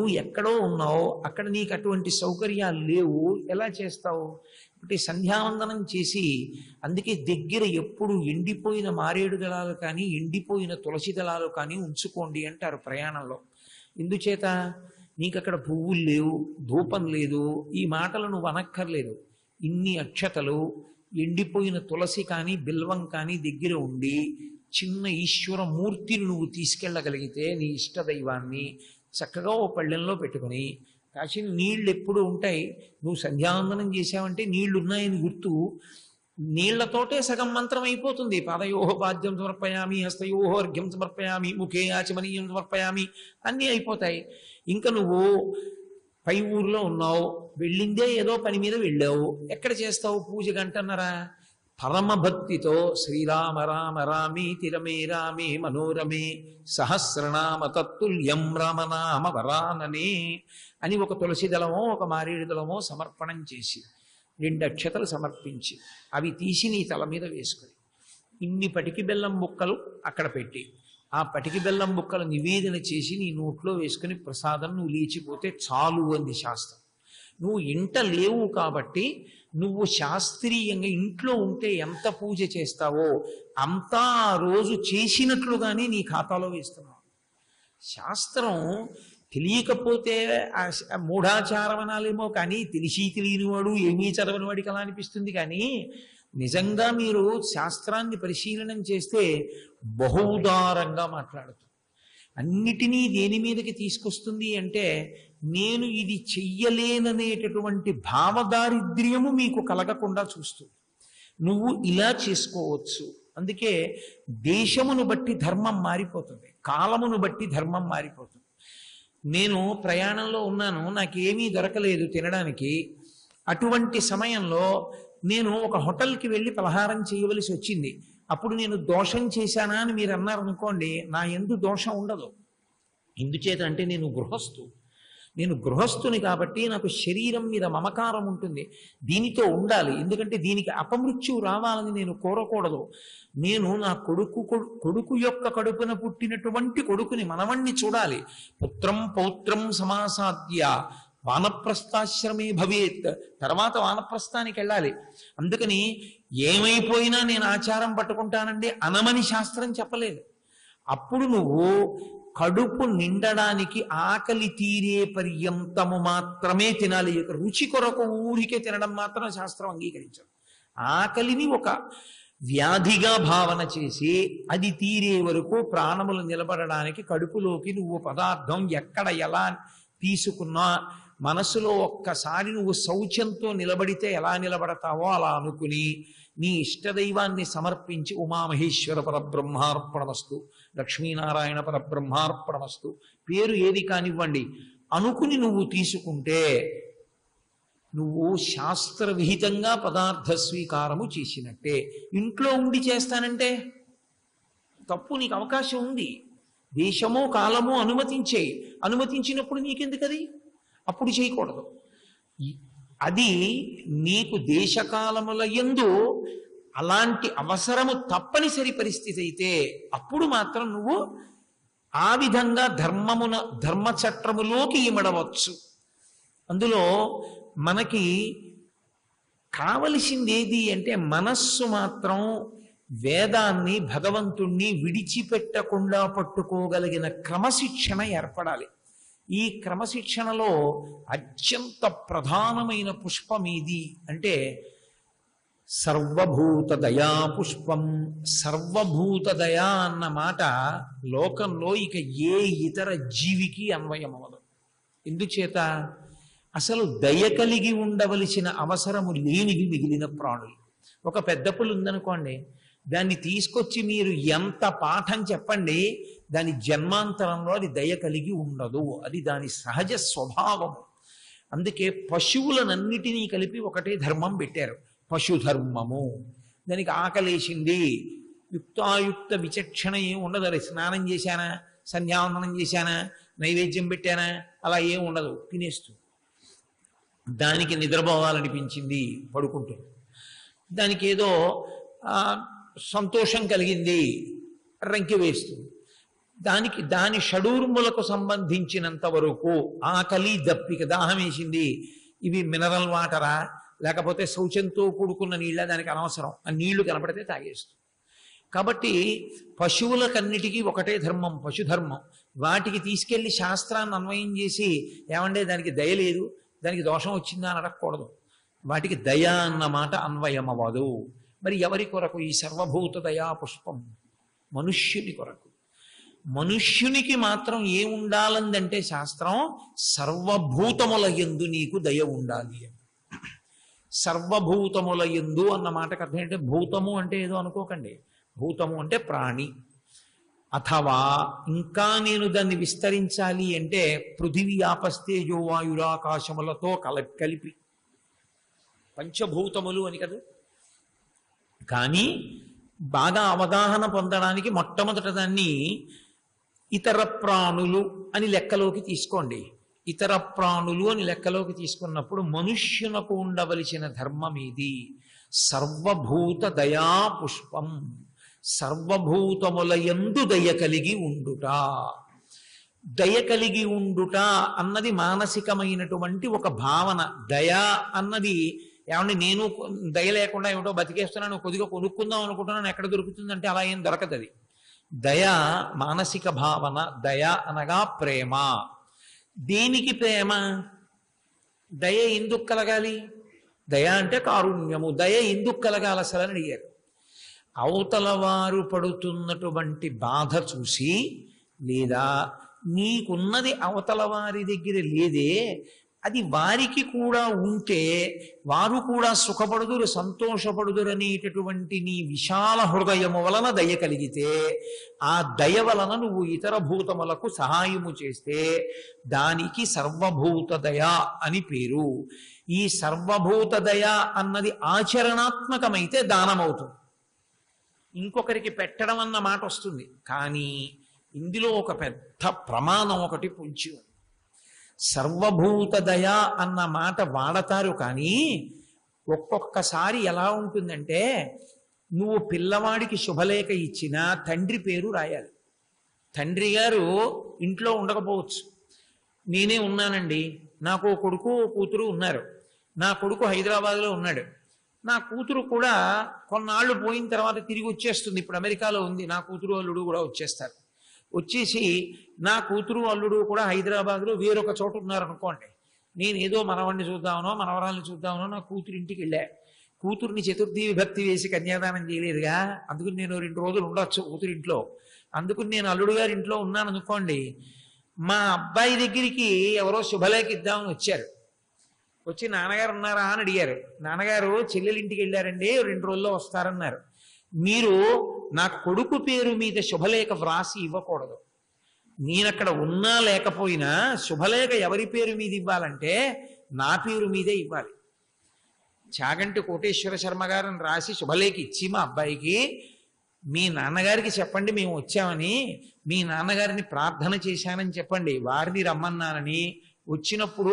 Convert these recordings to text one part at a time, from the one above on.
నువ్వు ఎక్కడో ఉన్నావు, అక్కడ నీకు అటువంటి సౌకర్యాలు లేవు, ఎలా చేస్తావు? అంటే సంధ్యావందనం చేసి, అందుకే దగ్గర ఎప్పుడు ఎండిపోయిన మారేడు దళాలు కానీ ఎండిపోయిన తులసి దళాలు కానీ ఉంచుకోండి అంటారు ప్రయాణంలో. ఎందుచేత? నీకు అక్కడ పువ్వులు లేవు, ధూపం లేదు, ఈ మాటలు నువ్వు అనక్కర్లేదు. ఇన్ని అక్షతలు, ఎండిపోయిన తులసి కానీ బిల్వం కానీ దగ్గర ఉండి చిన్న ఈశ్వర మూర్తిని నువ్వు తీసుకెళ్ళగలిగితే నీ ఇష్టదైవాన్ని చక్కగా ఓ పళ్ళెంలో పెట్టుకుని కాసిన నీళ్ళు ఎప్పుడు ఉంటాయి. నువ్వు సంధ్యావందనం చేసావంటే నీళ్లు ఉన్నాయని గుర్తు. నీళ్లతోటే సగం మంత్రం అయిపోతుంది. పాదయోహ పాద్యం సమర్పయామి, హస్తయోహ అర్ఘ్యం సమర్పయామి, ముఖే ఆచమనీయం సమర్పయామి, అన్నీ అయిపోతాయి. ఇంకా నువ్వు పై ఊర్లో ఉన్నావు, వెళ్ళిందే ఏదో పని మీద వెళ్ళావు, ఎక్కడ చేస్తావు పూజ? గంటన్నరా పరమభక్తితో శ్రీరామ రామ రామీతి రమే రామే మనోరమే సహస్రనామ తత్తుల్యం రామనామ వరాననే అని ఒక తులసి దళమో ఒక మారేడు దళమో సమర్పణం చేసి 2 అక్షతలు సమర్పించి అవి తీసి నీ తల మీద వేసుకొని ఇన్ని పటికి బెల్లం ముక్కలు అక్కడ పెట్టి ఆ పటికి బెల్లం ముక్కలు నివేదన చేసి నీ నోట్లో వేసుకుని ప్రసాదం నువ్వు లేచిపోతే చాలు అంది శాస్త్రం. నువ్వు ఇంట లేవు కాబట్టి నువ్వు శాస్త్రీయంగా ఇంట్లో ఉంటే ఎంత పూజ చేస్తావో అంతా ఆ రోజు చేసినట్లుగానే నీ ఖాతాలో వేస్తున్నావు. శాస్త్రం తెలియకపోతే మూఢాచారం అనాలేమో, కానీ తెలిసి తెలియనివాడు ఏమీ చదవని వాడికి అలా అనిపిస్తుంది. కానీ నిజంగా మీరు శాస్త్రాన్ని పరిశీలనం చేస్తే బహుదారంగా మాట్లాడుతుంది. అన్నిటినీ దేని మీదకి తీసుకొస్తుంది అంటే నేను ఇది చెయ్యలేననేటటువంటి భావదారిద్ర్యము మీకు కలగకుండా చూస్తుంది. నువ్వు ఇలా చేసుకోవచ్చు. అందుకే దేశమును బట్టి ధర్మం మారిపోతుంది, కాలమును బట్టి ధర్మం మారిపోతుంది. నేను ప్రయాణంలో ఉన్నాను, నాకేమీ దొరకలేదు తినడానికి. అటువంటి సమయంలో నేను ఒక హోటల్కి వెళ్ళి పలహారం చేయవలసి వచ్చింది. అప్పుడు నేను దోషం చేశానా అని మీరు అన్నారనుకోండి, నా యందు దోషం ఉండదు. ఎందుచేత అంటే నేను గృహస్థుని కాబట్టి నాకు శరీరం మీద మమకారం ఉంటుంది. దీనితో ఉండాలి, ఎందుకంటే దీనికి అపమృత్యువు రావాలని నేను కోరకూడదు. నేను నా కొడుకు యొక్క కడుపున పుట్టినటువంటి కొడుకుని మనవణ్ణి చూడాలి. పుత్రం పౌత్రం సమాసాద్య వానప్రస్థాశ్రమే భవేత్, తర్వాత వానప్రస్థానికి వెళ్ళాలి. అందుకని ఏమైపోయినా నేను ఆచారం పట్టుకుంటానండి అనమని శాస్త్రం చెప్పలేదు. అప్పుడు నువ్వు కడుపు నిండడానికి ఆకలి తీరే పర్యంతము మాత్రమే తినాలి. రుచి కొరకు ఊరికే తినడం మాత్రం శాస్త్రం అంగీకరించదు. ఆకలిని ఒక వ్యాధిగా భావన చేసి అది తీరే వరకు ప్రాణములు నిలబడడానికి కడుపులోకి నువ్వు పదార్థం ఎక్కడ ఎలా తీసుకున్నా మనసులో ఒక్కసారి నువ్వు శౌచంతో నిలబడితే ఎలా నిలబడతావో అలా అనుకుని నీ ఇష్టదైవాన్ని సమర్పించి ఉమామహేశ్వర పరబ్రహ్మార్పణమస్తు, లక్ష్మీనారాయణ పరబ్రహ్మార్పణమస్తు, పేరు ఏది కానివ్వండి అనుకుని నువ్వు తీసుకుంటే నువ్వు శాస్త్ర విహితంగా పదార్థ స్వీకారము చేసినట్టే. ఇంట్లో ఉండి చేస్తానంటే తప్పు, నీకు అవకాశం ఉంది. దేశమో కాలమో అనుమతించినప్పుడు నీకెందుకు అది? అప్పుడు చేయకూడదు. అది నీకు దేశకాలముల యందు అలాంటి అవసరము తప్పనిసరి పరిస్థితి అయితే అప్పుడు మాత్రం నువ్వు ఆ విధంగా ధర్మచట్రములోకి ఇమడవచ్చు. అందులో మనకి కావలసింది ఏది అంటే మనస్సు మాత్రం వేదాన్ని భగవంతుణ్ణి విడిచిపెట్టకుండా పట్టుకోగలిగిన క్రమశిక్షణ ఏర్పడాలి. ఈ క్రమశిక్షణలో అత్యంత ప్రధానమైన పుష్పం ఏది అంటే సర్వభూత దయా పుష్పం. సర్వభూత దయా అన్న మాట లోకంలో ఇక ఏ ఇతర జీవికి అన్వయం అవ్వదు. ఎందుచేత అసలు దయ కలిగి ఉండవలసిన అవసరము లేనివి మిగిలిన ప్రాణులు. ఒక పెద్ద పులి ఉందనుకోండి, దాన్ని తీసుకొచ్చి మీరు ఎంత పాఠం చెప్పండి, దాని జన్మాంతరంలో అది దయ కలిగి ఉండదు. అది దాని సహజ స్వభావము. అందుకే పశువులనన్నిటినీ కలిపి ఒకటే ధర్మం పెట్టారు, పశుధర్మము. దానికి ఆకలేసింది, యుక్తాయుక్త విచక్షణ ఏం ఉండదు. అది స్నానం చేశానా, సంధ్యావందనం చేశానా, నైవేద్యం పెట్టానా, అలా ఏం ఉండదు, తినేస్తుంది. దానికి నిద్రపోవాలనిపించింది, పడుకుంటుంది. దానికి ఏదో సంతోషం కలిగింది, రంకి వేస్తుంది. దాని షడూర్ములకు సంబంధించినంత వరకు ఆకలి దప్పిక దాహం వేసింది, ఇవి మినరల్ వాటరా లేకపోతే శౌచంతో కూడుకున్న నీళ్ళ దానికి అనవసరం, ఆ నీళ్లు కనపడితే తాగేస్తుంది. కాబట్టి పశువులకన్నిటికీ ఒకటే ధర్మం, పశుధర్మం. వాటికి తీసుకెళ్లి శాస్త్రాన్ని అన్వయం చేసి ఏమంటే దానికి దయ లేదు, దానికి దోషం వచ్చిందా అని అడగకూడదు. వాటికి దయ అన్న మాట అన్వయమవ్వదు. మరి ఎవరి కొరకు? ఈ సర్వభూత దయా పుష్పం మనుష్యుని కొరకు. మనుష్యునికి మాత్రం ఏముండాలందంటే శాస్త్రం సర్వభూతముల యందు నీకు దయ ఉండాలి అని. సర్వభూతముల యందు అన్న మాటకు అర్థం ఏంటంటే, భూతము అంటే ఏదో అనుకోకండి, భూతము అంటే ప్రాణి. అథవా ఇంకా నేను దాన్ని విస్తరించాలి అంటే పృథివీ ఆపస్తేజో వాయురాకాశములతో కలిపి పంచభూతములు అని కదా. కానీ బాగా అవగాహన పొందడానికి మొట్టమొదట దాన్ని ఇతర ప్రాణులు అని లెక్కలోకి తీసుకోండి. ఇతర ప్రాణులు అని లెక్కలోకి తీసుకున్నప్పుడు మనుష్యునకు ఉండవలసిన ధర్మం ఇది. సర్వభూత దయా పుష్పం, సర్వభూతముల యందు దయ కలిగి ఉండుట. దయ కలిగి ఉండుట అన్నది మానసికమైనటువంటి ఒక భావన. దయ అన్నది ఏమంటే నేను దయ లేకుండా ఏమిటో బతికేస్తున్నాను, కొద్దిగా కొనుక్కుందాం అనుకుంటున్నాను, ఎక్కడ దొరుకుతుందంటే అలా ఏం దొరకదు. అది దయ మానసిక భావన. దయ అనగా ప్రేమ. దేనికి ప్రేమ? దయ ఎందుకు కలగాలి? దయ అంటే కారుణ్యము. దయ ఎందుకు కలగాలి అసలు అని అడిగారు. అవతల వారు పడుతున్నటువంటి బాధ చూసి, లేదా నీకున్నది అవతల వారి దగ్గర లేదే, అది వారికి కూడా ఉంటే వారు కూడా సుఖపడుదురు, సంతోషపడుదురు అనేటటువంటి నీ విశాల హృదయము వలన దయ కలిగితే, ఆ దయ వలన నువ్వు ఇతర భూతములకు సహాయము చేస్తే దానికి సర్వభూత దయ అని పేరు. ఈ సర్వభూత దయ అన్నది ఆచరణాత్మకమైతే దానమవుతుంది, ఇంకొకరికి పెట్టడం అన్న మాట వస్తుంది. కానీ ఇందులో ఒక పెద్ద ప్రమాణం ఒకటి పొంచి ఉంది. సర్వభూత దయ అన్న మాట వాడతారు, కానీ ఒక్కొక్కసారి ఎలా ఉంటుందంటే, నువ్వు పిల్లవాడికి శుభలేఖ ఇచ్చినా తండ్రి పేరు రాయాలి. తండ్రి గారు ఇంట్లో ఉండకపోవచ్చు, నేనే ఉన్నానండి, నాకు కొడుకు కూతురు ఉన్నారు, నా కొడుకు హైదరాబాద్లో ఉన్నాడు, నా కూతురు కూడా కొన్నాళ్ళు పోయిన తర్వాత తిరిగి వచ్చేస్తుంది, ఇప్పుడు అమెరికాలో ఉంది, నా కూతురు అల్లుడు కూడా వచ్చేస్తారు. వచ్చేసి నా కూతురు అల్లుడు కూడా హైదరాబాద్లో వేరొక చోట ఉన్నారనుకోండి, నేను ఏదో మనవాడిని చూద్దామనో మనవరాల్ని చూద్దామనో నా కూతురు ఇంటికి వెళ్ళా. కూతుర్ని చతుర్థి విభక్తి వేసి కన్యాదానం చేయలేదుగా, అందుకని నేను 2 రోజులు ఉండొచ్చు కూతురింట్లో, అందుకని నేను అల్లుడు గారి ఇంట్లో ఉన్నాను అనుకోండి. మా అబ్బాయి దగ్గరికి ఎవరో శుభలేఖ ఇద్దామని వచ్చారు. వచ్చి నాన్నగారు ఉన్నారా అని అడిగారు. నాన్నగారు చెల్లెలింటికి వెళ్ళారండి, 2 రోజుల్లో వస్తారన్నారు. మీరు నా కొడుకు పేరు మీద శుభలేఖ వ్రాసి ఇవ్వకూడదు. నేనక్కడ ఉన్నా లేకపోయినా శుభలేఖ ఎవరి పేరు మీద ఇవ్వాలంటే నా పేరు మీదే ఇవ్వాలి. చాగంటి కోటేశ్వర శర్మ గారిని రాసి శుభలేఖ ఇచ్చి మా అబ్బాయికి, మీ నాన్నగారికి చెప్పండి మేము వచ్చామని, మీ నాన్నగారిని ప్రార్థన చేశానని చెప్పండి, వారిని రమ్మన్నానని, వచ్చినప్పుడు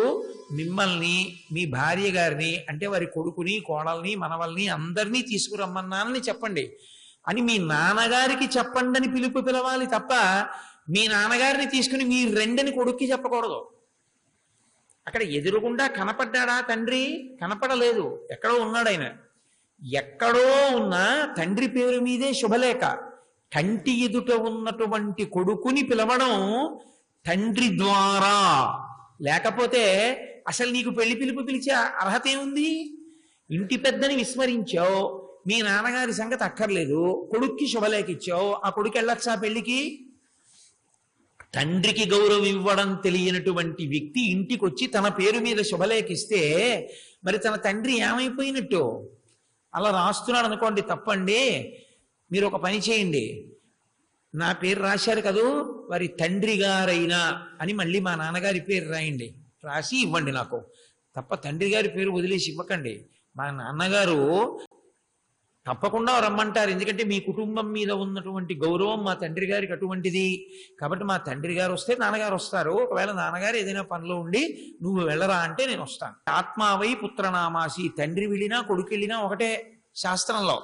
మిమ్మల్ని మీ భార్య గారిని అంటే వారి కొడుకుని కోడల్ని మనవల్ని అందరినీ తీసుకురమ్మన్నానని చెప్పండి అని మీ నాన్నగారికి చెప్పండి అని పిలవాలి తప్ప, మీ నాన్నగారిని తీసుకుని మీరు రెండని కొడుక్కి చెప్పకూడదు. అక్కడ ఎదురుగుండా కనపడ్డా తండ్రి? కనపడలేదు, ఎక్కడో ఉన్నాడు ఆయన. ఎక్కడో ఉన్న తండ్రి పేరు మీదే శుభలేఖ. కంటి ఎదుట ఉన్నటువంటి కొడుకుని పిలవడం తండ్రి ద్వారా, లేకపోతే అసలు నీకు పెళ్లి పిలుపు పిలిచే అర్హత ఏముంది? ఇంటి పెద్దని విస్మరించావు, మీ నాన్నగారి సంగతి అక్కర్లేదు, కొడుక్కి శుభలేఖ ఇచ్చావు, ఆ కొడుకు వెళ్ళొచ్చా పెళ్లికి? తండ్రికి గౌరవం ఇవ్వడం తెలియనటువంటి వ్యక్తి ఇంటికి వచ్చి తన పేరు మీద శుభలేఖ ఇస్తే మరి తన తండ్రి ఏమైపోయినట్టు? అలా రాస్తున్నాడు అనుకోండి, తప్పండి. మీరు ఒక పని చేయండి, నా పేరు రాశారు కదూ, వారి తండ్రి గారైనా అని మళ్ళీ మా నాన్నగారి పేరు రాయండి, రాసి ఇవ్వండి నాకు, తప్ప తండ్రి గారి పేరు వదిలేసి ఇవ్వకండి. మా నాన్నగారు తప్పకుండా రమ్మంటారు, ఎందుకంటే మీ కుటుంబం మీద ఉన్నటువంటి గౌరవం మా తండ్రి గారికి అటువంటిది. కాబట్టి మా తండ్రి గారు వస్తే నాన్నగారు వస్తారు, ఒకవేళ నాన్నగారు ఏదైనా పనిలో ఉండి నువ్వు వెళ్ళరా అంటే నేను వస్తాను. ఆత్మావై పుత్రనామాసి, తండ్రి వెళ్ళినా కొడుకు వెళ్ళినా ఒకటే శాస్త్రంలో.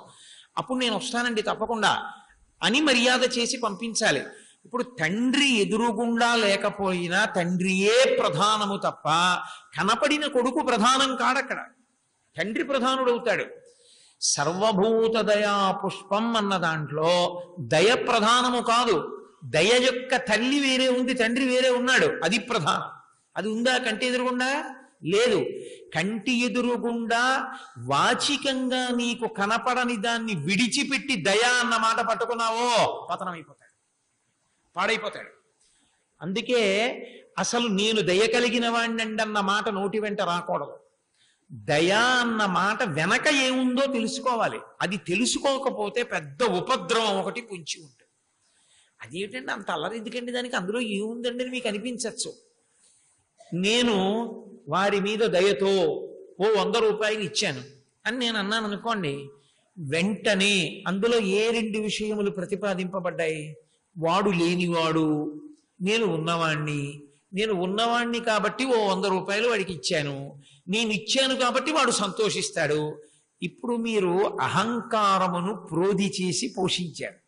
అప్పుడు నేను వస్తానండి తప్పకుండా అని మర్యాద చేసి పంపించాలి. ఇప్పుడు తండ్రి ఎదురుగుండా లేకపోయినా తండ్రియే ప్రధానము తప్ప కనపడిన కొడుకు ప్రధానం కాడక్కడ. తండ్రి ప్రధానుడవుతాడు. సర్వభూత దయా పుష్పం అన్న దాంట్లో దయ ప్రధానము కాదు. దయ యొక్క తల్లి వేరే ఉంది, తండ్రి వేరే ఉన్నాడు, అది ప్రధానం. అది ఉందా కంటి ఎదురుగుండా? లేదు. కంటి ఎదురుగుండా వాచికంగా నీకు కనపడని దాన్ని విడిచిపెట్టి దయ అన్న మాట పట్టుకున్నావో పతనమైపోతాడు, పాడైపోతాడు. అందుకే అసలు నేను దయ కలిగిన వాణ్ణండి అన్న మాట నోటి వెంట రాకూడదు. దయా అన్న మాట వెనక ఏముందో తెలుసుకోవాలి. అది తెలుసుకోకపోతే పెద్ద ఉపద్రవం ఒకటి పొంచి ఉంటుంది. అదేంటండి అంత అల్లరి ఎందుకండి దానికి, అందులో ఏముందండి అని మీకు అనిపించవచ్చు. నేను వారి మీద దయతో ఓ 100 రూపాయలు ఇచ్చాను అని నేను అన్నాను అనుకోండి, వెంటనే అందులో ఏ 2 విషయములు ప్రతిపాదింపబడ్డాయి? వాడు లేనివాడు, నేను ఉన్నవాణ్ణి. నేను ఉన్నవాణ్ణి కాబట్టి ఓ 100 రూపాయలు వాడికి ఇచ్చాను, నేను ఇచ్చాను కాబట్టి వాడు సంతోషిస్తాడు. ఇప్పుడు మీరు అహంకారమును ప్రోధి చేసి పోషించారు.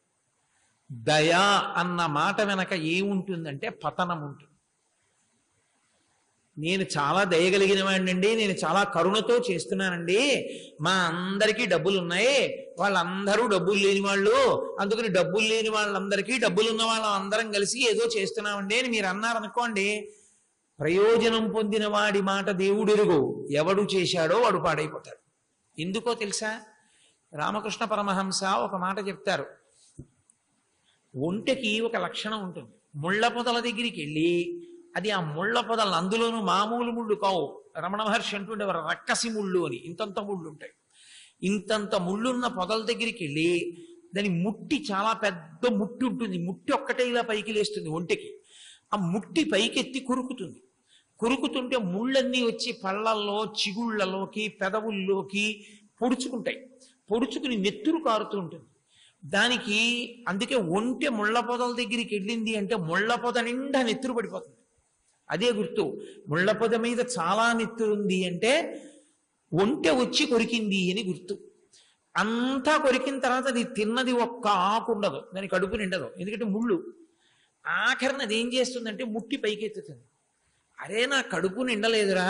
దయా అన్న మాట వెనక ఏముంటుందంటే పతనం ఉంటుంది. నేను చాలా దయగలిగిన వాడినండి, నేను చాలా కరుణతో చేస్తున్నానండి, మా అందరికీ డబ్బులు ఉన్నాయి, వాళ్ళందరూ డబ్బులు లేని వాళ్ళు, అందుకని డబ్బులు లేని వాళ్ళందరికీ డబ్బులున్న వాళ్ళందరం కలిసి ఏదో చేస్తున్నామండి అని మీరు అన్నారనుకోండి, ప్రయోజనం పొందిన వాడి మాట దేవుడెరుగు, ఎవడు చేశాడో వాడు పాడైపోతాడు. ఎందుకో తెలుసా? రామకృష్ణ పరమహంస ఒక మాట చెప్తారు. ఒంటెకి ఒక లక్షణం ఉంటుంది. ముళ్ళ పొదల దగ్గరికి వెళ్ళి అది ఆ ముళ్ళ పొదలను, అందులోనూ మామూలు ముళ్ళు కావు, రమణ మహర్షి అంటుండేవారు రక్కసి ముళ్ళు అని, ఇంతంత ముళ్ళు ఉంటాయి. ఇంతంత ముళ్ళున్న పొదల దగ్గరికి వెళ్ళి దాని ముట్టి, చాలా పెద్ద ముట్టి ఉంటుంది, ముట్టి ఒక్కటే ఇలా పైకి లేస్తుంది ఒంటెకి. ఆ ముట్టి పైకెత్తి కొరుకుతుంది. కొరుకుతుంటే ముళ్ళన్నీ వచ్చి పళ్ళల్లో, చిగుళ్లలోకి, పెదవుల్లోకి పొడుచుకుంటాయి. పొడుచుకుని నెత్తురు కారుతూ ఉంటుంది దానికి. అందుకే ఒంటె ముళ్ళ పొదల దగ్గరికి వెళ్ళింది అంటే ముళ్ళ పొద నిండా నెత్తురు పడిపోతుంది. అదే గుర్తు. ముళ్ళ పొద మీద చాలా నెత్తురుంది అంటే ఒంటె వచ్చి కొరికింది అని గుర్తు. అంతా కొరికిన తర్వాత అది తిన్నది ఒక్క ఆకు ఉండదు, దాని కడుపు నిండదు, ఎందుకంటే ముళ్ళు. ఆఖరిని అది ఏం చేస్తుందంటే ముట్టి పైకెత్తుతుంది. అరే నా కడుపు నిండలేదురా,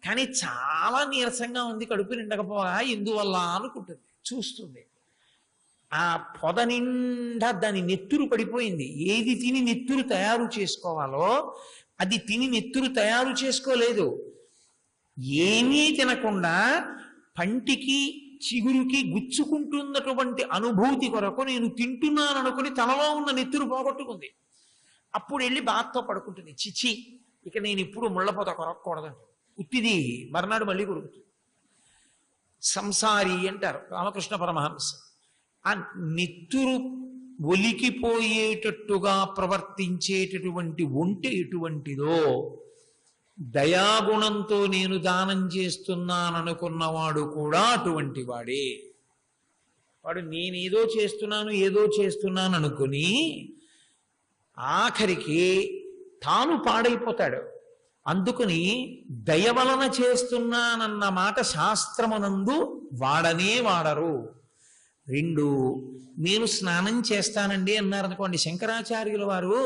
కానీ చాలా నీరసంగా ఉంది, కడుపు నిండకపోగా ఎందువల్ల అనుకుంటుంది. చూస్తుంది ఆ పొద నిండా దాని నెత్తురు పడిపోయింది. ఏది తిని నెత్తురు తయారు చేసుకోవాలో అది తిని నెత్తురు తయారు చేసుకోలేదు. ఏమీ తినకుండా పంటికి చిగురుకి గుచ్చుకుంటున్నటువంటి అనుభూతి కొరకు నేను తింటున్నాను అనుకుని తనలో ఉన్న నెత్తురు పోగొట్టుకుంది. అప్పుడు వెళ్ళి బాధతో పడుకుంటుంది. చిచి, ఇక నేను ఇప్పుడు ముళ్ళపోత కొరక్కూడదంట. ఉత్తిది మర్నాడు మళ్ళీ కొరుకుతుంది. సంసారి అంటారు రామకృష్ణ పరమహంస. ఆ నెత్తురు ఒలికిపోయేటట్టుగా ప్రవర్తించేటటువంటి ఒంటె ఎటువంటిదో, దయాగుణంతో నేను దానం చేస్తున్నాననుకున్నవాడు కూడా అటువంటి వాడే. వాడు నేనేదో చేస్తున్నాను అనుకుని ఆఖరికి తాను పాడైపోతాడు. అందుకని దయ వలన చేస్తున్నానన్న మాట శాస్త్రమునందు వాడనే వాడరు. 2, నేను స్నానం చేస్తానండి అన్నారనుకోండి, శంకరాచార్యుల వారు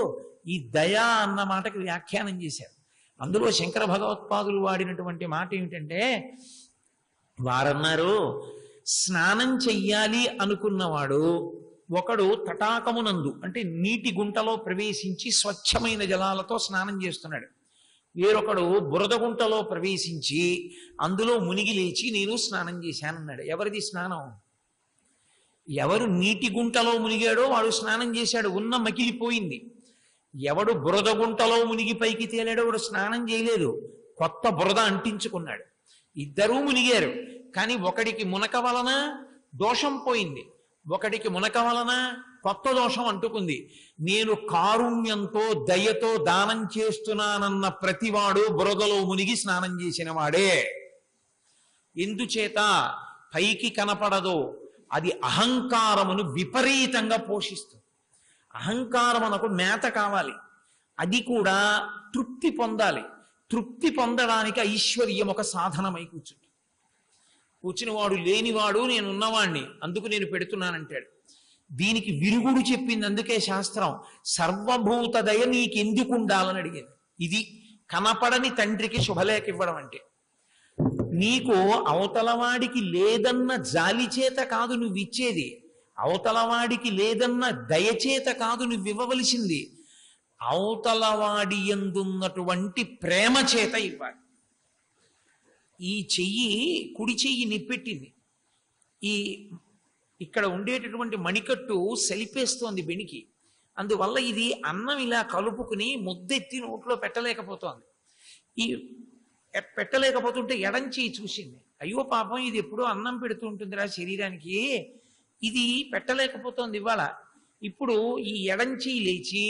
ఈ దయా అన్న మాటకి వ్యాఖ్యానం చేశారు. అందులో శంకర భగవత్పాదులు వాడినటువంటి మాట ఏమిటంటే, వారన్నారు స్నానం చెయ్యాలి అనుకున్నవాడు ఒకడు తటాకమునందు అంటే నీటి గుంటలో ప్రవేశించి స్వచ్ఛమైన జలాలతో స్నానం చేస్తున్నాడు. వేరొకడు బురద గుంటలో ప్రవేశించి అందులో మునిగి లేచి నేను స్నానం చేశానన్నాడు. ఎవరిది స్నానం? ఎవరు నీటి గుంటలో మునిగాడో వాడు స్నానం చేశాడు, ఉన్న మకిలిపోయింది. ఎవడు బురద గుంటలో మునిగి పైకి తేలాడో వాడు స్నానం చేయలేదు, కొత్త బురద అంటించుకున్నాడు. ఇద్దరూ మునిగారు, కానీ ఒకడికి మునక వలన దోషం పోయింది, ఒకడికి మునక వలన కొత్త దోషం అంటుకుంది. నేను కారుణ్యంతో దయతో దానం చేస్తున్నానన్న ప్రతివాడు బురదలో మునిగి స్నానం చేసిన వాడే. ఎందుచేత పైకి కనపడదో అది అహంకారమును విపరీతంగా పోషిస్తుంది. అహంకారం మనకు మేత కావాలి, అది కూడా తృప్తి పొందాలి. తృప్తి పొందడానికి ఐశ్వర్యం ఒక సాధనమై కూర్చుని వాడు లేనివాడు నేను ఉన్నవాణ్ణి అందుకు నేను పెడుతున్నానంటాడు. దీనికి విరుగుడు చెప్పింది అందుకే శాస్త్రం. సర్వభూత దయ నీకెందుకు ఉండాలని అడిగేది. ఇది కనపడని తండ్రికి శుభలేఖ ఇవ్వడం అంటే. నీకు అవతలవాడికి లేదన్న జాలి చేత కాదు నువ్వు ఇచ్చేది, అవతలవాడికి లేదన్న దయచేత కాదు నువ్వు ఇవ్వవలసింది, అవతలవాడి యందున్నటువంటి ప్రేమ చేత ఇవ్వాలి. ఈ చెయ్యి, కుడి చెయ్యి నిప్పెట్టింది, ఈ ఇక్కడ ఉండేటటువంటి మణికట్టు సెలిపేస్తోంది బెణికి. అందువల్ల ఇది అన్నం ఇలా కలుపుకుని ముద్దెత్తి నోట్లో పెట్టలేకపోతోంది. ఈ పెట్టలేకపోతుంటే ఎడంచి చూసింది, అయ్యో పాపం ఇది ఎప్పుడూ అన్నం పెడుతూ ఉంటుందిరా శరీరానికి, ఇది పెట్టలేకపోతోంది ఇవాళ. ఇప్పుడు ఈ ఎడంచి లేచి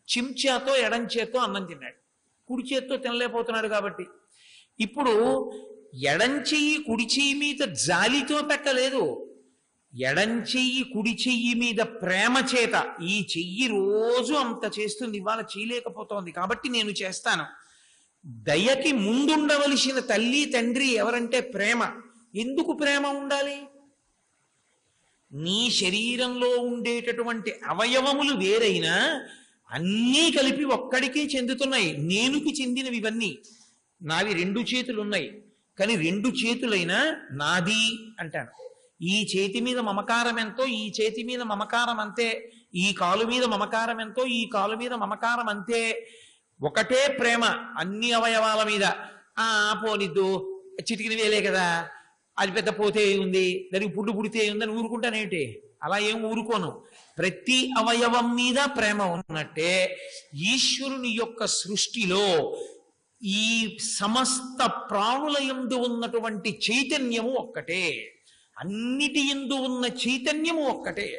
చెంచాతో ఎడంచేత్తో అన్నం తిన్నాడు, కుడి చేత్తో తినలేకపోతున్నాడు కాబట్టి. ఇప్పుడు ఎడంచెయ్యి కుడి చెయ్యి మీద జాలితో పెట్టలేదు, ఎడంచెయ్యి కుడి చెయ్యి మీద ప్రేమ చేత. ఈ చెయ్యి రోజు అంత చేస్తుంది, ఇవాళ చేయలేకపోతోంది కాబట్టి నేను చేస్తాను. దయకి ముందుండవలసిన తల్లి తండ్రి ఎవరంటే ప్రేమ. ఎందుకు ప్రేమ ఉండాలి? నీ శరీరంలో ఉండేటటువంటి అవయవములు వేరైనా అన్నీ కలిపి ఒక్కడికే చెందుతున్నాయి. నేనుకి చెందినవి ఇవన్నీ. నావి 2 చేతులు ఉన్నాయి, కానీ 2 చేతులైనా నాది అంటాను. ఈ చేతి మీద మమకారం ఎంతో ఈ చేతి మీద మమకారం అంతే, ఈ కాలు మీద మమకారం ఎంతో ఈ కాలు మీద మమకారం అంతే. ఒకటే ప్రేమ అన్ని అవయవాల మీద. పోనిద్దు, చిటికిన వేలే కదా, అది పెద్ద పోతే ఉంది, దానికి పుడ్డు పుడితే ఉందని ఊరుకుంటానేంటి? అలా ఏం ఊరుకోను. ప్రతి అవయవం మీద ప్రేమ ఉన్నట్టే ఈశ్వరుని యొక్క సృష్టిలో ఈ సమస్త ప్రాణుల యందు ఉన్నటువంటి చైతన్యము ఒక్కటే, అన్నిటి యందు ఉన్న చైతన్యము ఒక్కటే.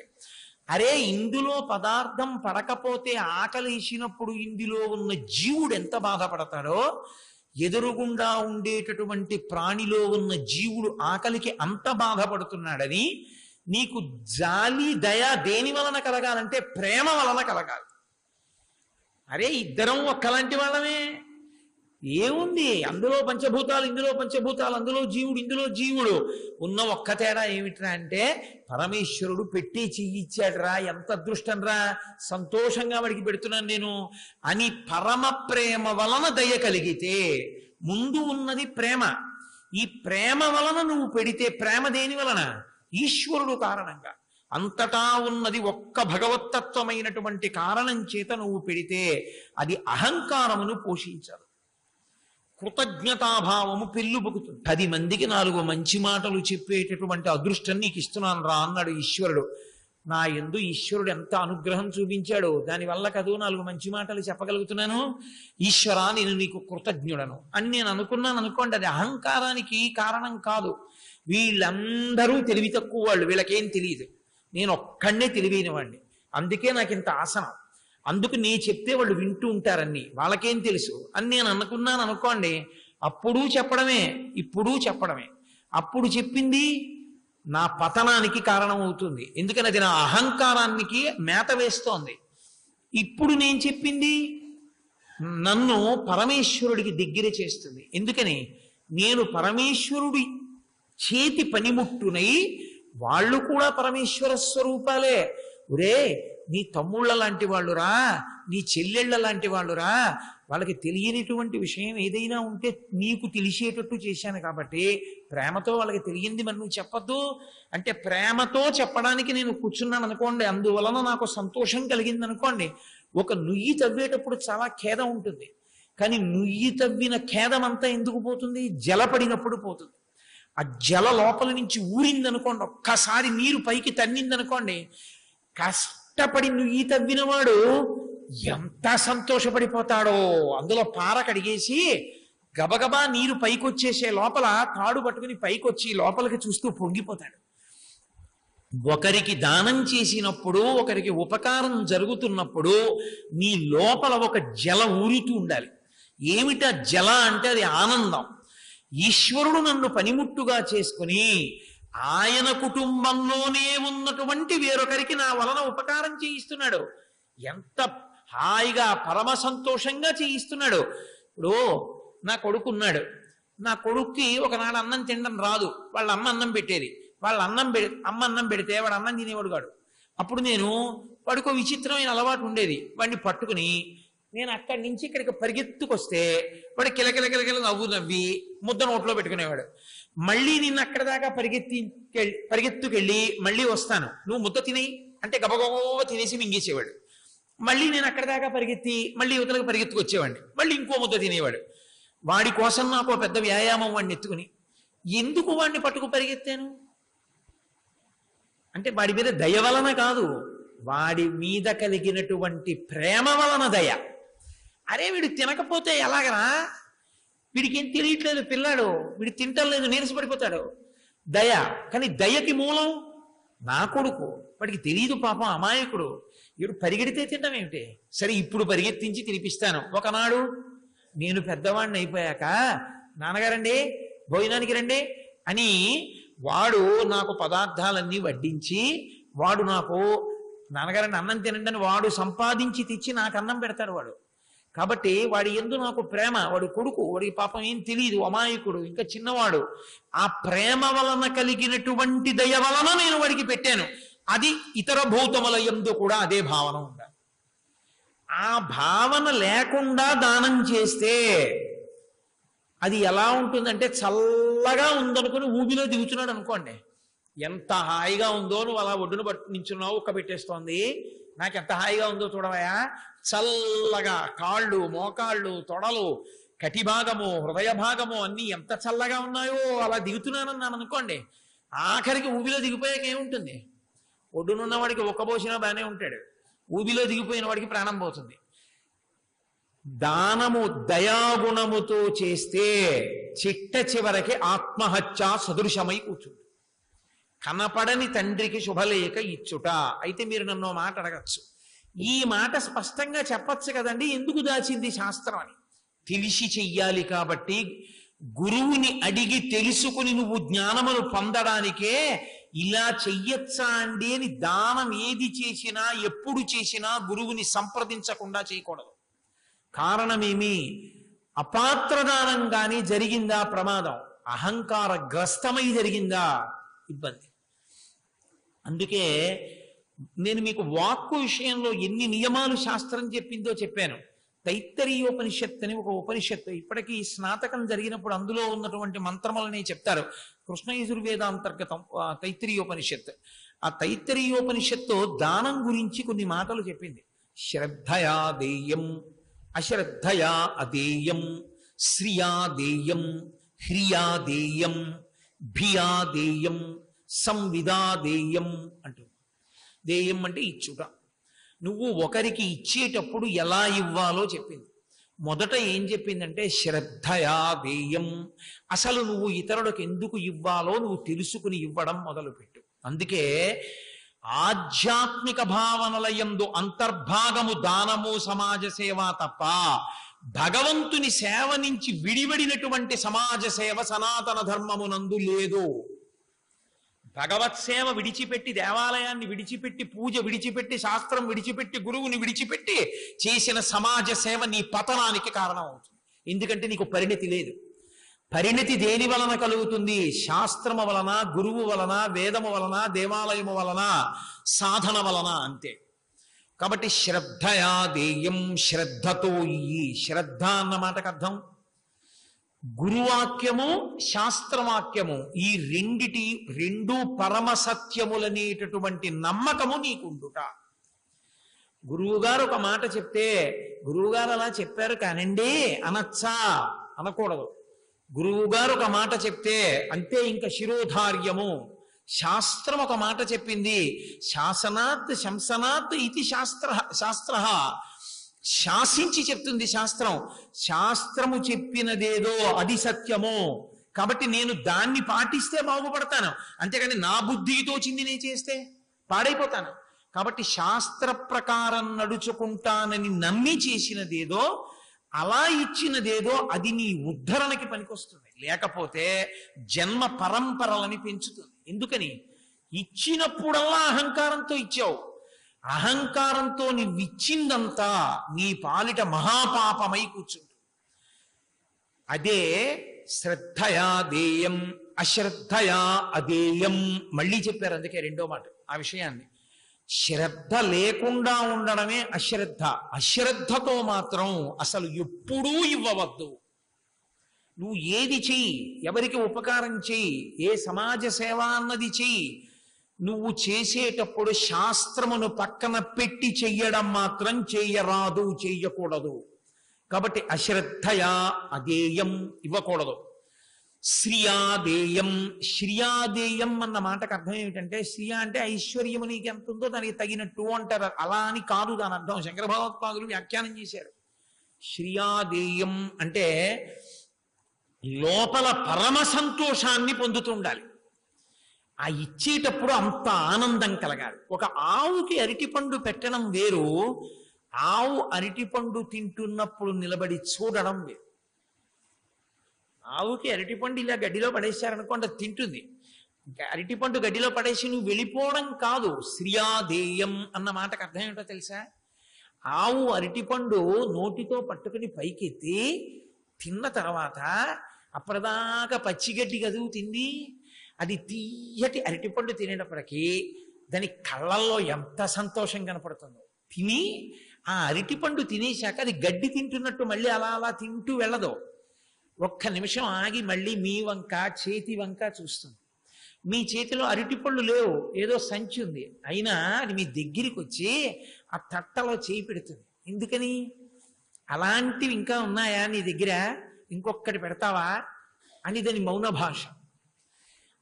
అరే, ఇందులో పదార్థం పడకపోతే ఆకలేసినప్పుడు ఇందులో ఉన్న జీవుడు ఎంత బాధపడతాడో, ఎదురుగుండా ఉండేటటువంటి ప్రాణిలో ఉన్న జీవుడు ఆకలికి అంత బాధపడుతున్నాడని నీకు జాలి దయ దేని వలన కలగాలంటే ప్రేమ వలన కలగాలి. అరే, ఇద్దరం ఒక్కలాంటి వాళ్ళమే, ఏముంది అందులో పంచభూతాలు ఇందులో పంచభూతాలు, అందులో జీవుడు ఇందులో జీవుడు. ఉన్న ఒక్క తేడా ఏమిట్రా అంటే పరమేశ్వరుడు పెట్టి చెయ్యిచ్చాడురా, ఎంత అదృష్టం రా, సంతోషంగా వాడికి పెడుతున్నాను నేను అని పరమ ప్రేమ వలన దయ కలిగితే. ముందు ఉన్నది ప్రేమ. ఈ ప్రేమ వలన నువ్వు పెడితే, ప్రేమ దేని వలన? ఈశ్వరుడు కారణంగా. అంతటా ఉన్నది ఒక్క భగవత్తత్వమైనటువంటి కారణం చేత నువ్వు పెడితే అది అహంకారమును పోషించదు, కృతజ్ఞతాభావము పెళ్ళుబుకుతుంది. 10 మందికి 4 మంచి మాటలు చెప్పేటటువంటి అదృష్టం నీకు ఇస్తున్నాను రా అన్నాడు ఈశ్వరుడు. నా యందు ఈశ్వరుడు ఎంత అనుగ్రహం చూపించాడు, దానివల్ల కదూ 4 మంచి మాటలు చెప్పగలుగుతున్నాను. ఈశ్వరా, నేను నీకు కృతజ్ఞుడను అని నేను అనుకున్నాను అనుకోండి, అది అహంకారానికి కారణం కాదు. వీళ్ళందరూ తెలివి తక్కువ వాళ్ళు, వీళ్ళకేం తెలియదు, నేను ఒక్కడే తెలివైన వాడిని, అందుకే నాకు ఇంత ఆసనం, అందుకు నీ చెప్తే వాళ్ళు వింటూ ఉంటారని, వాళ్ళకేం తెలుసు అని నేను అనుకున్నాను అనుకోండి, అప్పుడు చెప్పడమే ఇప్పుడు చెప్పడమే. అప్పుడు చెప్పింది నా పతనానికి కారణం అవుతుంది, ఎందుకని అది నా అహంకారానికి మేత వేస్తోంది. ఇప్పుడు నేను చెప్పింది నన్ను పరమేశ్వరుడికి దగ్గర చేస్తుంది, ఎందుకని నేను పరమేశ్వరుడి చేతి పనిముట్టునై, వాళ్ళు కూడా పరమేశ్వర స్వరూపాలే. ఒరే, నీ తమ్ముళ్ళ లాంటి వాళ్ళురా, నీ చెల్లెళ్ళ లాంటి వాళ్ళురా, వాళ్ళకి తెలియనిటువంటి విషయం ఏదైనా ఉంటే నీకు తెలిసేటట్టు చేశాను కాబట్టి ప్రేమతో వాళ్ళకి తెలియంది మరి నువ్వు చెప్పద్దు అంటే, ప్రేమతో చెప్పడానికి నేను కూర్చున్నాను అనుకోండి, అందువలన నాకు సంతోషం కలిగింది అనుకోండి. ఒక నుయ్యి తవ్వేటప్పుడు చాలా ఖేదం ఉంటుంది, కానీ నుయ్యి తవ్విన ఖేదం అంతా ఎందుకు పోతుంది? జలపడినప్పుడు పోతుంది. ఆ జల లోపల నుంచి ఊరిందనుకోండి, ఒక్కసారి నీరు పైకి తన్నిందనుకోండి, కష్టపడి నుయ్యి తవ్వినవాడు ఎంత సంతోషపడిపోతాడో. అందులో పార కడిగేసి గబగబా నీరు పైకొచ్చేసే లోపల తాడు పట్టుకుని పైకొచ్చి లోపలికి చూస్తూ పొంగిపోతాడు. ఒకరికి దానం చేసినప్పుడు, ఒకరికి ఉపకారం జరుగుతున్నప్పుడు నీ లోపల ఒక జల ఊరుతూ ఉండాలి. ఏమిటా జల అంటే అది ఆనందం. ఈశ్వరుడు నన్ను పనిముట్టుగా చేసుకుని ఆయన కుటుంబంలోనే ఉన్నటువంటి వేరొకరికి నా వలన ఉపకారం చేయిస్తున్నాడు. ఎంత హాయిగా పరమ సంతోషంగా చేయిస్తున్నాడు. ఇప్పుడు నా కొడుకు ఉన్నాడు, నా కొడుక్కి ఒకనాడు అన్నం తినడం రాదు, వాళ్ళ అమ్మ అన్నం పెట్టేది, వాళ్ళ అమ్మ అన్నం పెడితే వాడు అన్నం తినేవాడు కాడు. అప్పుడు నేను వాడికి విచిత్రమైన అలవాటు ఉండేది. వాడిని పట్టుకుని నేను అక్కడి నుంచి ఇక్కడికి పరిగెత్తుకొస్తే వాడు కిలకిల నవ్వు నవ్వి ముద్ద నోట్లో పెట్టుకునేవాడు. మళ్ళీ నిన్ను అక్కడ దాకా పరిగెత్తుకెళ్ళి మళ్ళీ వస్తాను, నువ్వు ముద్ద తినేయి అంటే గబగబో తినేసి మింగేసేవాడు. మళ్ళీ నేను అక్కడ దాకా పరిగెత్తి మళ్ళీ యువతలకు పరిగెత్తుకొచ్చేవాడిని, మళ్ళీ ఇంకో ముద్ద తినేవాడు. వాడి కోసం నాకు పెద్ద వ్యాయామం వాడిని ఎత్తుకుని. ఎందుకు వాడిని పట్టుకు పరిగెత్తాను అంటే వాడి మీద దయ వలన కాదు, వాడి మీద కలిగినటువంటి ప్రేమ వలన దయ. అరే వీడు తినకపోతే ఎలాగరా, వీడికి ఏం తెలియట్లేదు పిల్లాడు, వీడు తింటలేదు నీరసపడిపోతాడు, దయ. కానీ దయకి మూలం నా కొడుకు, వాడికి తెలియదు పాపం అమాయకుడు, వీడు పరిగెడితే తింటాం ఏమిటి, సరే ఇప్పుడు పరిగెత్తించి తినిపిస్తాను. ఒకనాడు నేను పెద్దవాడిని అయిపోయాక నాన్నగారండి భోజనానికి రండి అని వాడు నాకు పదార్థాలన్నీ వడ్డించి, వాడు నాకు నాన్నగారండి అన్నం తినండి అని వాడు సంపాదించి తెచ్చి నాకు అన్నం పెడతాడు వాడు. కాబట్టి వాడి యందు నాకు ప్రేమ, వాడు కొడుకు, వాడికి పాపం ఏం తెలియదు, అమాయకుడు, ఇంకా చిన్నవాడు. ఆ ప్రేమ వలన కలిగినటువంటి దయ వలన నేను వాడికి పెట్టాను. అది ఇతర భూతముల యందు కూడా అదే భావన ఉండాలి. ఆ భావన లేకుండా దానం చేస్తే అది ఎలా ఉంటుందంటే చల్లగా ఉందనుకుని ఊబిలో దిగుతున్నాడు అనుకోండి, ఎంత హాయిగా ఉందో, నువ్వు అలా ఒడ్డును నించున్నావు ఉక్క పెట్టేస్తోంది, నాకు ఎంత హాయిగా ఉందో చూడవయా, చల్లగా కాళ్ళు మోకాళ్ళు తొడలు కటిభాగము హృదయ భాగము అన్నీ ఎంత చల్లగా ఉన్నాయో అలా దిగుతున్నానన్నాను అనుకోండి, ఆఖరికి ఊబిలో దిగిపోయాక ఏముంటుంది, ఒడ్డునున్న వాడికి ఒక్కబోసినా బాగానే ఉంటాడు, ఊబిలో దిగిపోయిన వాడికి ప్రాణం పోతుంది. దానము దయాగుణముతో చేస్తే చిట్ట చివరికి ఆత్మహత్య సదృశమై కూర్చుంది. కనపడని తండ్రికి శుభలేఖ ఇచ్చుట. అయితే మీరు నన్ను మాట అడగచ్చు, ఈ మాట స్పష్టంగా చెప్పచ్చు కదండి, ఎందుకు దాచింది శాస్త్రం అని. తెలిసి చెయ్యాలి కాబట్టి, గురువుని అడిగి తెలుసుకుని నువ్వు జ్ఞానమును పొందడానికే ఇలా చెయ్యొచ్చా అండి అని దానం ఏది చేసినా ఎప్పుడు చేసినా గురువుని సంప్రదించకుండా చేయకూడదు. కారణమేమి, అపాత్రదానం కానీ జరిగిందా ప్రమాదం, అహంకార గ్రస్తమై జరిగిందా ఇబ్బంది. అందుకే నేను మీకు వాక్కు విషయంలో ఎన్ని నియమాలు శాస్త్రం చెప్పిందో చెప్పాను. తైత్తరీయోపనిషత్తు అని ఒక ఉపనిషత్తు, ఇప్పటికీ స్నాతకం జరిగినప్పుడు అందులో ఉన్నటువంటి మంత్రములనే చెప్తారు. కృష్ణ యజుర్వేదాంతర్గతం తైత్తరీయోపనిషత్తు. ఆ తైత్తరీయోపనిషత్తు దానం గురించి కొన్ని మాటలు చెప్పింది. శ్రద్ధయా దేయం, అశ్రద్ధయా అదేయం, శ్రియా దేయం, హ్రియా దేయం, భియా దేయం, సంవిదా దేయం అంటూ. దేయం అంటే ఇచ్చుట. నువ్వు ఒకరికి ఇచ్చేటప్పుడు ఎలా ఇవ్వాలో చెప్పింది. మొదట ఏం చెప్పిందంటే శ్రద్ధయా దేయం, అసలు నువ్వు ఇతరులకు ఎందుకు ఇవ్వాలో నువ్వు తెలుసుకుని ఇవ్వడం మొదలుపెట్టు. అందుకే ఆధ్యాత్మిక భావనల యందు అంతర్భాగము దానము సమాజ సేవ తప్ప భగవంతుని సేవ నుంచి విడివడినటువంటి సమాజ సేవ సనాతన ధర్మమునందు లేదు. భగవత్ సేవ విడిచిపెట్టి, దేవాలయాన్ని విడిచిపెట్టి, పూజ విడిచిపెట్టి, శాస్త్రం విడిచిపెట్టి, గురువుని విడిచిపెట్టి చేసిన సమాజ సేవ నీ పతనానికి కారణం అవుతుంది. ఎందుకంటే నీకు పరిణతి లేదు. పరిణతి దేని వలన కలుగుతుంది? శాస్త్రము వలన, గురువు వలన, వేదము వలన, దేవాలయము వలన, సాధన వలన, అంతే. కాబట్టి శ్రద్ధయా దేయం, శ్రద్ధతో ఇయ్యి. శ్రద్ధ అన్న మాటకు అర్థం గురువాక్యము శాస్త్రవాక్యము, ఈ రెండు పరమ సత్యములనేటటువంటి నమ్మకము నీకుండుట. గురువుగారు ఒక మాట చెప్తే గురువుగారు అలా చెప్పారు కానండి అనొచ్చా? అనకూడదు. గురువుగారు ఒక మాట చెప్తే అంతే, ఇంకా శిరోధార్యము. శాస్త్రం ఒక మాట చెప్పింది, శాసనాత్ శంసనాత్ ఇది శాస్త్ర, శాసించి చెప్తుంది శాస్త్రం. శాస్త్రము చెప్పినదేదో అది సత్యము, కాబట్టి నేను దాన్ని పాటిస్తే బాగుపడతాను, అంతేగాని నా బుద్ధికి తోచింది నేను చేస్తే పాడైపోతాను. కాబట్టి శాస్త్ర ప్రకారం నడుచుకుంటానని నమ్మి చేసినదేదో, అలా ఇచ్చినదేదో అది నీ ఉద్ధరణకి పనికొస్తుంది. లేకపోతే జన్మ పరంపరలని పెంచుతుంది. ఎందుకని? ఇచ్చినప్పుడల్లా అహంకారంతో ఇచ్చావు. అహంకారంతో నువ్విచ్చిందంతా నీ పాలిట మహాపాపమై కూర్చుంటుంది. అదే శ్రద్ధయా దేయం, అశ్రద్ధయా అదేయం. మళ్ళీ చెప్పారు అందుకే రెండో మాట ఆ విషయాన్ని. శ్రద్ధ లేకుండా ఉండడమే అశ్రద్ధ. అశ్రద్ధతో మాత్రం అసలు ఎప్పుడూ ఇవ్వవద్దు. నువ్వు ఏది చెయ్యి, ఎవరికి ఉపకారం చెయ్యి, ఏ సమాజ సేవ అన్నది చెయ్యి, నువ్వు చేసేటప్పుడు శాస్త్రమును పక్కన పెట్టి చెయ్యడం మాత్రం చెయ్యరాదు, చెయ్యకూడదు. కాబట్టి అశ్రద్ధయా అదేయం, ఇవ్వకూడదు. శ్రియాదేయం, శ్రియాదేయం అన్న మాటకు అర్థం ఏమిటంటే, శ్రియ అంటే ఐశ్వర్యము నీకు ఎంత ఉందో దానికి తగినట్టు అంటారు. అలా అని కాదు దాని అర్థం. శంకర భగవత్పాదులు వ్యాఖ్యానం చేశారు. శ్రియాదేయం అంటే లోపల పరమ సంతోషాన్ని పొందుతుండాలి. ఆ ఇచ్చేటప్పుడు అంత ఆనందం కలగాలి. ఒక ఆవుకి అరటిపండు పెట్టడం వేరు, ఆవు అరటిపండు తింటున్నప్పుడు నిలబడి చూడడం వేరు. ఆవుకి అరటిపండు ఇలా గడ్డిలో పడేశారనుకోండి, అది తింటుంది. అరటిపండు గడ్డిలో పడేసి నువ్వు వెళ్ళిపోవడం కాదు. శ్రియాదేయం అన్న మాటకు అర్థం ఏమిటో తెలుసా? ఆవు అరటిపండు నోటితో పట్టుకుని పైకెత్తి తిన్న తర్వాత అప్పటిదాకా పచ్చిగడ్డి కదువు తింది, అది తీయటి అరటిపండు తినేటప్పటికీ దాని కళ్ళల్లో ఎంత సంతోషం కనపడుతుందో. తిని ఆ అరటిపండు తినేశాక అది గడ్డి తింటున్నట్టు మళ్ళీ అలా అలా తింటూ వెళ్ళదు. ఒక్క నిమిషం ఆగి మళ్ళీ మీ వంక, చేతి వంక చూస్తుంది. మీ చేతిలో అరటిపళ్ళు లేవు, ఏదో సంచి ఉంది, అయినా అది మీ దగ్గరికి వచ్చి ఆ తట్టలో చేయి పెడుతుంది. ఎందుకని? అలాంటివి ఇంకా ఉన్నాయా నీ దగ్గర, ఇంకొకటి పెడతావా అని దాని మౌన భాష.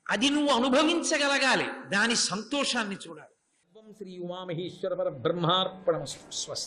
అది నువ్వు అనుభవించగలగాలి, దాని సంతోషాన్ని చూడాలి. శ్రీ ఉమామహేశ్వర పరబ్రహ్మార్పణమస్తు. స్వస్తి.